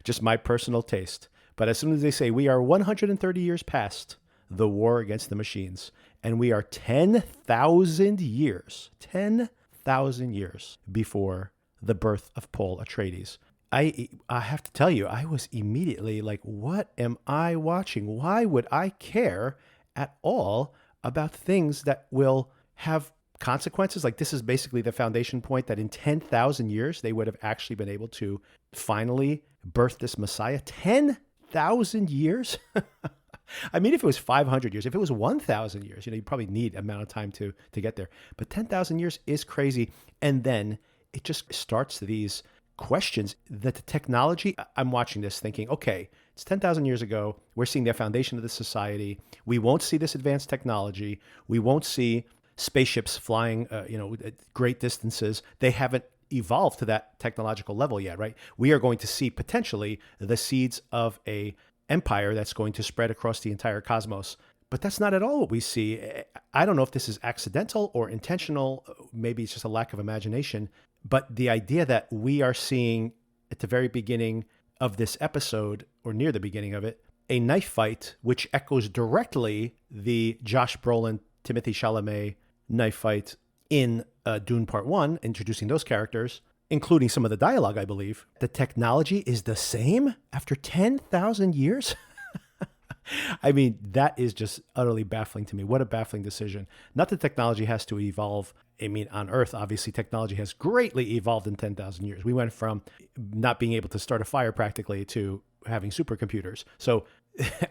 just my personal taste. But as soon as they say we are 130 years past the war against the machines, and we are 10,000 years before the birth of Paul Atreides, I have to tell you, I was immediately like, what am I watching? Why would I care at all about things that will have consequences? Like, this is basically the foundation point that in 10,000 years, they would have actually been able to finally birth this Messiah. 10,000 years? I mean, if it was 500 years, if it was 1,000 years, you probably need amount of time to get there. But 10,000 years is crazy. And then it just starts these questions that the technology, I'm watching this thinking, okay, it's 10,000 years ago. We're seeing the foundation of the society. We won't see this advanced technology. We won't see spaceships flying, at great distances. They haven't evolved to that technological level yet, right? We are going to see potentially the seeds of a empire that's going to spread across the entire cosmos. But that's not at all what we see. I don't know if this is accidental or intentional. Maybe it's just a lack of imagination. But the idea that we are seeing at the very beginning of this episode, or near the beginning of it, a knife fight, which echoes directly the Josh Brolin, Timothée Chalamet knife fight in Dune Part 1, introducing those characters, including some of the dialogue, I believe. The technology is the same after 10,000 years? I mean, that is just utterly baffling to me. What a baffling decision. Not that technology has to evolve. I mean, on Earth, obviously, technology has greatly evolved in 10,000 years. We went from not being able to start a fire practically to having supercomputers. So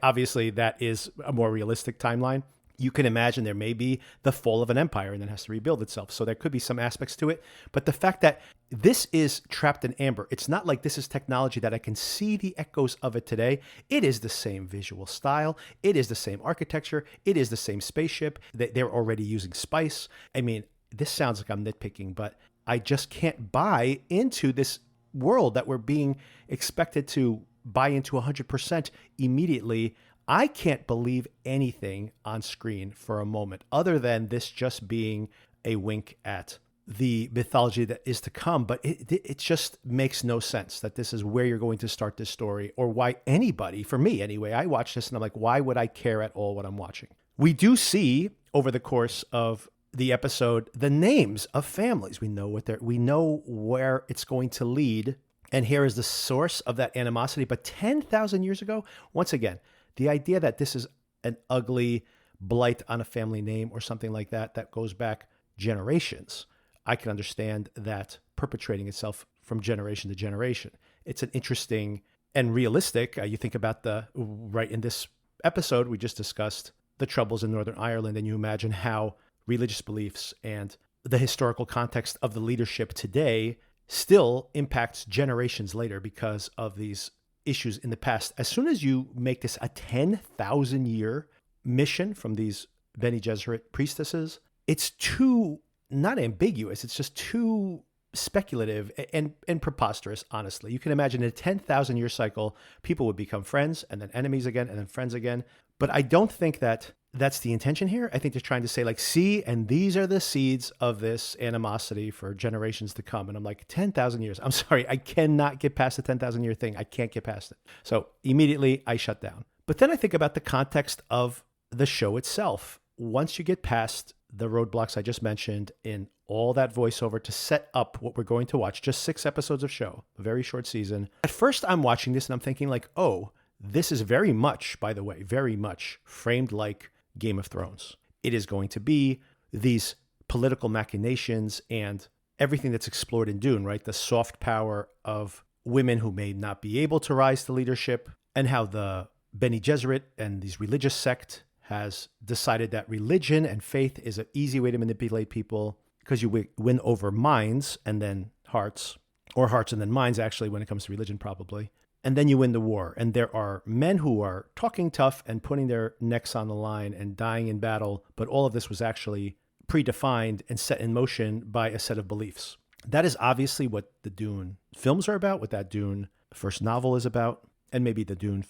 obviously, that is a more realistic timeline. You can imagine there may be the fall of an empire and then has to rebuild itself. So there could be some aspects to it. But the fact that this is trapped in amber, it's not like this is technology that I can see the echoes of it today. It is the same visual style. It is the same architecture. It is the same spaceship. They're already using spice. I mean, this sounds like I'm nitpicking, but I just can't buy into this world that we're being expected to buy into 100% immediately. I can't believe anything on screen for a moment other than this just being a wink at the mythology that is to come. But it just makes no sense that this is where you're going to start this story, or why anybody, for me anyway, I watch this and I'm like, why would I care at all what I'm watching? We do see over the course of the episode the names of families. We know where it's going to lead. And here is the source of that animosity. But 10,000 years ago, once again, the idea that this is an ugly blight on a family name or something like that, that goes back generations, I can understand that perpetrating itself from generation to generation. It's an interesting and realistic, you think about right in this episode, we just discussed the troubles in Northern Ireland, and you imagine how religious beliefs and the historical context of the leadership today still impacts generations later because of these issues in the past. As soon as you make this a 10,000 year mission from these Bene Gesserit priestesses, it's too not ambiguous. It's just too speculative and preposterous, honestly. You can imagine in a 10,000 year cycle, people would become friends and then enemies again and then friends again. But I don't think that that's the intention here. I think they're trying to say like, see, and these are the seeds of this animosity for generations to come. And I'm like, 10,000 years. I'm sorry, I cannot get past the 10,000 year thing. I can't get past it. So immediately I shut down. But then I think about the context of the show itself. Once you get past the roadblocks I just mentioned in all that voiceover to set up what we're going to watch, just 6 episodes of show, a very short season. At first I'm watching this and I'm thinking like, oh, this is very much, by the way, very much framed like Game of Thrones. It is going to be these political machinations and everything that's explored in Dune, right? The soft power of women who may not be able to rise to leadership, and how the Bene Gesserit and these religious sect has decided that religion and faith is an easy way to manipulate people because you win over minds and then hearts, or hearts and then minds, actually, when it comes to religion, probably. And then you win the war. And there are men who are talking tough and putting their necks on the line and dying in battle. But all of this was actually predefined and set in motion by a set of beliefs. That is obviously what the Dune films are about, what that Dune first novel is about, and maybe the Dune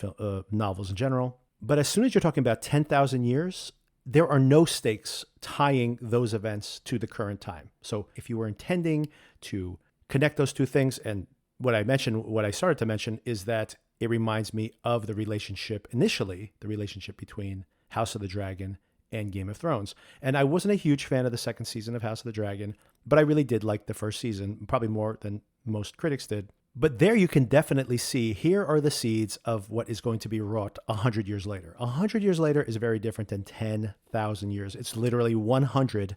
novels in general. But as soon as you're talking about 10,000 years, there are no stakes tying those events to the current time. So if you were intending to connect those two things, and what I started to mention is that it reminds me of the relationship between House of the Dragon and Game of Thrones. And I wasn't a huge fan of the second season of House of the Dragon, but I really did like the first season, probably more than most critics did. But there you can definitely see, here are the seeds of what is going to be wrought 100 years later. 100 years later is very different than 10,000 years. It's literally 100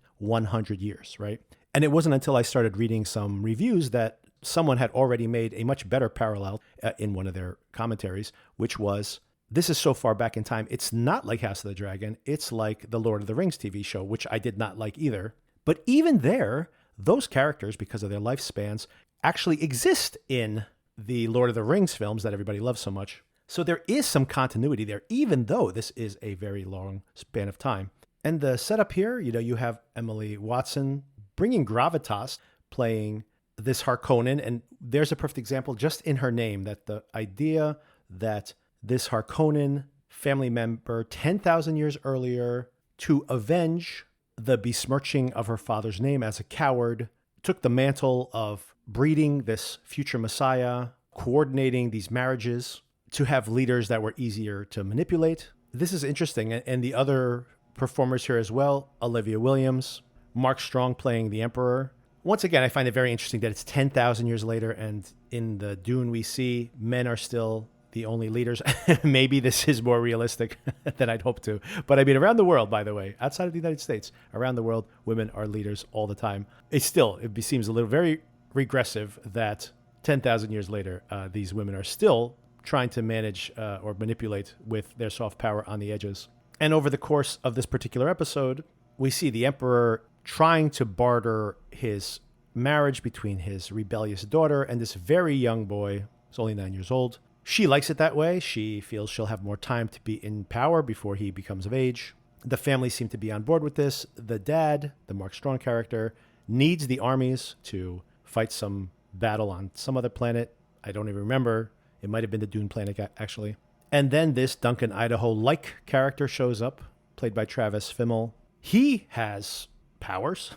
years, right? And it wasn't until I started reading some reviews that someone had already made a much better parallel in one of their commentaries, which was, this is so far back in time, it's not like House of the Dragon, it's like the Lord of the Rings TV show, which I did not like either. But even there, those characters, because of their lifespans, actually exist in the Lord of the Rings films that everybody loves so much. So there is some continuity there, even though this is a very long span of time. And the setup here, you have Emily Watson bringing gravitas, playing this Harkonnen, and there's a perfect example just in her name, that the idea that this Harkonnen family member 10,000 years earlier, to avenge the besmirching of her father's name as a coward, took the mantle of breeding this future messiah, coordinating these marriages to have leaders that were easier to manipulate. This is interesting. And the other performers here as well, Olivia Williams, Mark Strong playing the Emperor. Once again, I find it very interesting that it's 10,000 years later, and in the Dune we see men are still the only leaders. Maybe this is more realistic than I'd hoped to. But I mean, around the world, by the way, outside of the United States, around the world, women are leaders all the time. It seems a little very regressive that 10,000 years later, these women are still trying to manage or manipulate with their soft power on the edges. And over the course of this particular episode, we see the Emperor trying to barter his marriage between his rebellious daughter and this very young boy, who's only 9 years old. She likes it that way. She feels she'll have more time to be in power before he becomes of age. The family seem to be on board with this. The dad, the Mark Strong character, needs the armies to fight some battle on some other planet. I don't even remember. It might have been the Dune planet, actually. And then this Duncan Idaho-like character shows up, played by Travis Fimmel. He has powers.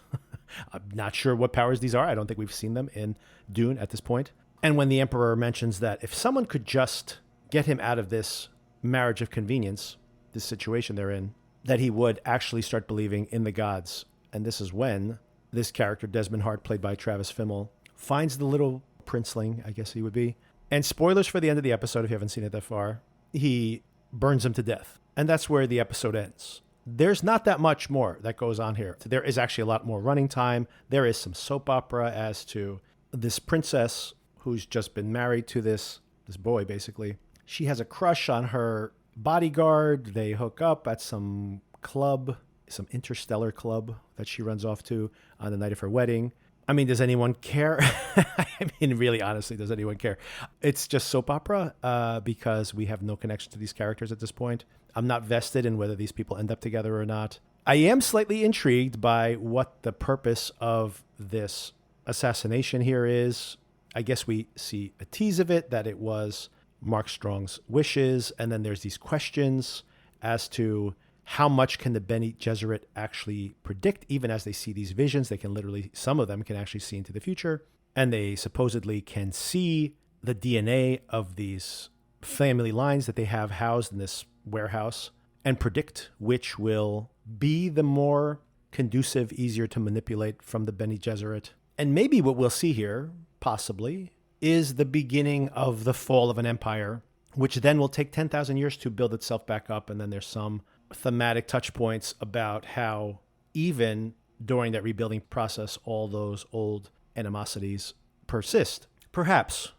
I'm not sure what powers these are. I don't think we've seen them in Dune at this point. And when the Emperor mentions that if someone could just get him out of this marriage of convenience, this situation they're in, that he would actually start believing in the gods. And this is when this character, Desmond Hart, played by Travis Fimmel, finds the little princeling, I guess he would be. And spoilers for the end of the episode, if you haven't seen it that far, he burns him to death. And that's where the episode ends. There's not that much more that goes on here. There is actually a lot more running time. There is some soap opera as to this princess who's just been married to this boy, basically. She has a crush on her bodyguard. They hook up at some club, some interstellar club that she runs off to on the night of her wedding. I mean, does anyone care? I mean, really, honestly, does anyone care? It's just soap opera because we have no connection to these characters at this point. I'm not vested in whether these people end up together or not. I am slightly intrigued by what the purpose of this assassination here is. I guess we see a tease of it, that it was Mark Strong's wishes. And then there's these questions as to how much can the Bene Gesserit actually predict? Even as they see these visions, they can literally, some of them can actually see into the future. And they supposedly can see the DNA of these family lines that they have housed in this warehouse and predict which will be the more conducive, easier to manipulate from the Bene Gesserit. And maybe what we'll see here, possibly, is the beginning of the fall of an empire, which then will take 10,000 years to build itself back up. And then there's some thematic touch points about how even during that rebuilding process, all those old animosities persist. Perhaps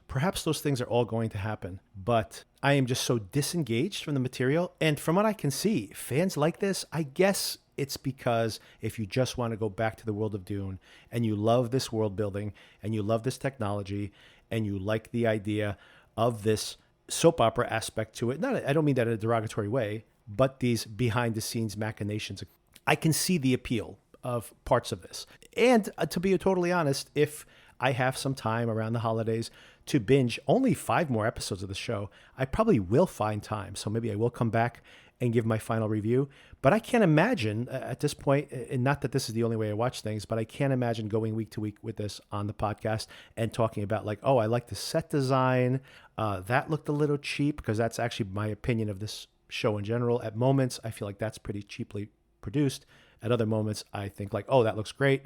those things are all going to happen, but I am just so disengaged from the material. And from what I can see, fans like this, I guess it's because if you just want to go back to the world of Dune and you love this world building and you love this technology and you like the idea of this soap opera aspect to it, I don't mean that in a derogatory way, but these behind the scenes machinations, I can see the appeal of parts of this. And to be totally honest, if I have some time around the holidays to binge only 5 more episodes of the show, I probably will find time. So maybe I will come back and give my final review. But I can't imagine at this point, and not that this is the only way I watch things, but I can't imagine going week to week with this on the podcast and talking about like, oh, I like the set design. That looked a little cheap, because that's actually my opinion of this show in general. At moments, I feel like that's pretty cheaply produced. At other moments, I think like, oh, that looks great.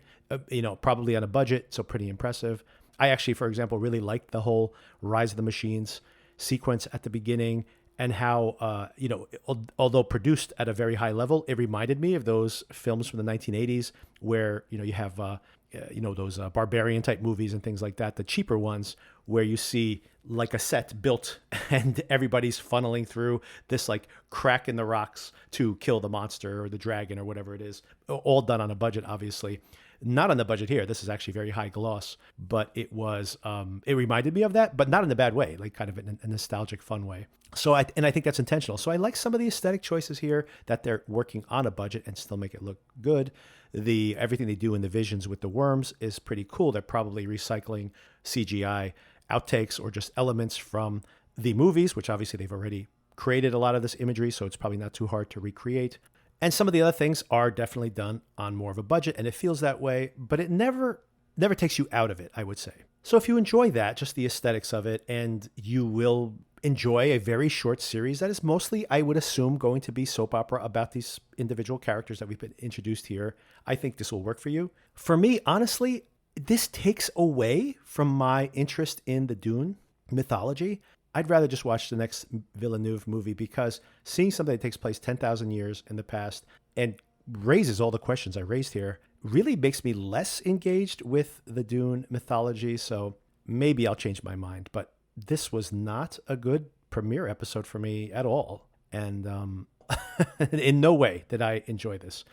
Probably on a budget, so pretty impressive. I actually, for example, really liked the whole Rise of the Machines sequence at the beginning, and how, although produced at a very high level, it reminded me of those films from the 1980s where, you have, those barbarian type movies and things like that, the cheaper ones where you see like a set built and everybody's funneling through this like crack in the rocks to kill the monster or the dragon or whatever it is, all done on a budget, obviously. Not on the budget here. This is actually very high gloss, but it was, it reminded me of that, but not in a bad way, like kind of in a nostalgic, fun way. So I think that's intentional. So I like some of the aesthetic choices here, that they're working on a budget and still make it look good. Everything they do in the visions with the worms is pretty cool. They're probably recycling CGI outtakes or just elements from the movies, which obviously they've already created a lot of this imagery, so it's probably not too hard to recreate. And some of the other things are definitely done on more of a budget, and it feels that way, but it never takes you out of it, I would say. So if you enjoy that, just the aesthetics of it, and you will enjoy a very short series that is mostly, I would assume, going to be soap opera about these individual characters that we've been introduced here, I think this will work for you. For me, honestly, this takes away from my interest in the Dune mythology. I'd rather just watch the next Villeneuve movie, because seeing something that takes place 10,000 years in the past and raises all the questions I raised here really makes me less engaged with the Dune mythology. So maybe I'll change my mind, but this was not a good premiere episode for me at all. And In no way did I enjoy this.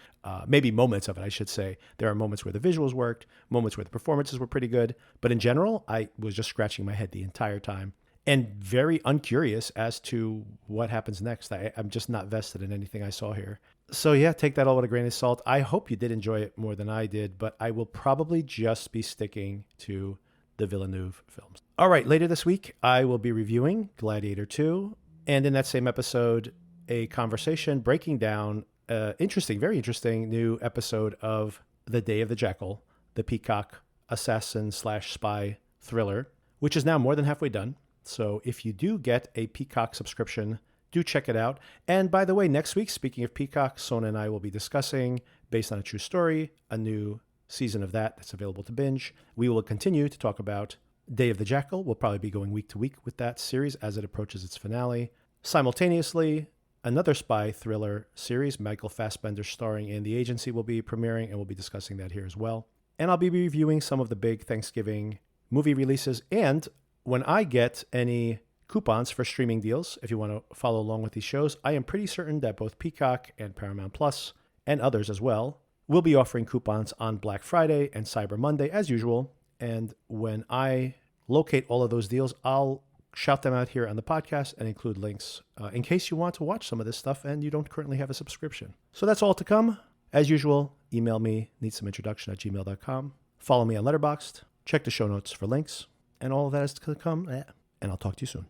Maybe moments of it, I should say. There are moments where the visuals worked, moments where the performances were pretty good. But in general, I was just scratching my head the entire time and very uncurious as to what happens next. I'm just not vested in anything I saw here. So yeah, take that all with a grain of salt. I hope you did enjoy it more than I did, but I will probably just be sticking to the Villeneuve films. All right, later this week, I will be reviewing Gladiator 2. And in that same episode, a conversation breaking down very interesting new episode of The Day of the Jackal, the Peacock assassin/spy thriller, which is now more than halfway done. So if you do get a Peacock subscription, do check it out. And by the way, next week, speaking of Peacock, Sona and I will be discussing, based on a true story, a new season of that's available to binge. We will continue to talk about Day of the Jackal. We'll probably be going week to week with that series as it approaches its finale. Simultaneously, another spy thriller series, Michael Fassbender starring in The Agency, will be premiering, and we'll be discussing that here as well. And I'll be reviewing some of the big Thanksgiving movie releases. And when I get any coupons for streaming deals, if you want to follow along with these shows, I am pretty certain that both Peacock and Paramount Plus, and others as well, will be offering coupons on Black Friday and Cyber Monday as usual. And when I locate all of those deals, I'll shout them out here on the podcast and include links in case you want to watch some of this stuff and you don't currently have a subscription. So that's all to come. As usual, email me, needssomeintroduction@gmail.com. Follow me on Letterboxd. Check the show notes for links. And all of that is to come. And I'll talk to you soon.